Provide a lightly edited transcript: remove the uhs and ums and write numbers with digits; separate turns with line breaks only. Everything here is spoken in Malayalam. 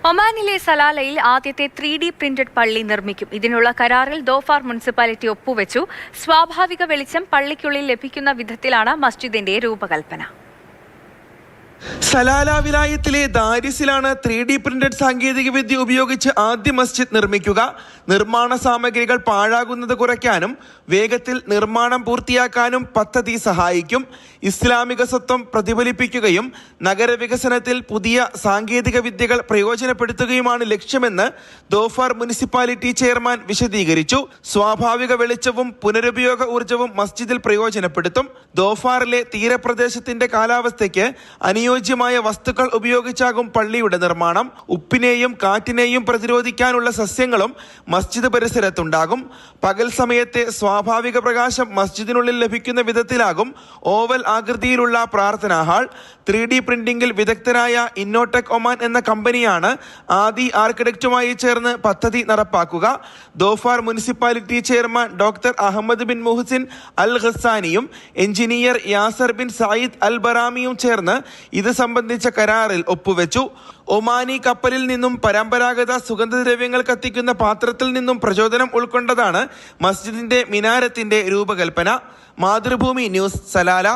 ഒമാനിലെ സലാലയിൽ ആദ്യത്തെ 3D പ്രിന്റഡ് പള്ളി നിർമ്മിക്കും. ഇതിനുള്ള കരാറിൽ ദോഫാർ മുനിസിപ്പാലിറ്റി ഒപ്പുവെച്ചു. സ്വാഭാവിക വെളിച്ചം പള്ളിക്കുള്ളിൽ ലഭിക്കുന്ന വിധത്തിലാണ് മസ്ജിദിന്റെ രൂപകൽപ്പന.
സലാല വിലായത്തിലെ ദാരിസിലാണ് 3D പ്രിന്റഡ് സാങ്കേതികവിദ്യ ഉപയോഗിച്ച് ആദ്യ മസ്ജിദ് നിർമ്മിക്കുക. നിർമ്മാണ സാമഗ്രികൾ പാഴാകുന്നത് കുറയ്ക്കാനും വേഗത്തിൽ നിർമ്മാണം പൂർത്തിയാക്കാനും പദ്ധതി സഹായിക്കും. ഇസ്ലാമിക സ്വത്വം പ്രതിഫലിപ്പിക്കുകയും നഗരവികസനത്തിൽ പുതിയ സാങ്കേതിക വിദ്യകൾ പ്രയോജനപ്പെടുത്തുകയുമാണ് ലക്ഷ്യമെന്ന് ദോഫാർ മുനിസിപ്പാലിറ്റി ചെയർമാൻ വിശദീകരിച്ചു. സ്വാഭാവിക വെളിച്ചവും പുനരുപയോഗ ഊർജവും മസ്ജിദിൽ പ്രയോജനപ്പെടുത്തും. ദോഫാറിലെ തീരപ്രദേശത്തിന്റെ കാലാവസ്ഥയ്ക്ക് അനുയോജ്യമായ വസ്തുക്കൾ ഉപയോഗിച്ചാകും പള്ളിയുടെ നിർമ്മാണം. ഉപ്പിനെയും കാറ്റിനെയും പ്രതിരോധിക്കാനുള്ള സസ്യങ്ങളും മസ്ജിദ് പരിസരത്തുണ്ടാകും. പകൽ സമയത്തെ സ്വാഭാവിക പ്രകാശം മസ്ജിദിനുള്ളിൽ ലഭിക്കുന്ന വിധത്തിലാകും ഓവൽ ആകൃതിയിലുള്ള പ്രാർത്ഥനാ ഹാൾ. 3D പ്രിന്റിംഗിൽ വിദഗ്ധരായ ഇന്നോടെക് ഒമാൻ എന്ന കമ്പനിയാണ് ആദി ആർക്കിടെക്റ്റുമായി ചേർന്ന് പദ്ധതി നടപ്പാക്കുക. Dhofar municipality chairman doctor Ahmed bin Muhsin al ഖസാനിയും engineer Yasir bin Sayyid al ബറാമിയും ചേർന്ന് ഇത് സംബന്ധിച്ച കരാറിൽ ഒപ്പുവെച്ചു. ഒമാനി കപ്പലിൽ നിന്നും പരമ്പരാഗത സുഗന്ധദ്രവ്യങ്ങൾ കത്തിക്കുന്ന പാത്രത്തിൽ നിന്നും പ്രചോദനം ഉൾക്കൊണ്ടതാണ് മസ്ജിദിന്റെ മിനാരത്തിന്റെ രൂപകൽപ്പന. Mathrubhumi news, Salalah.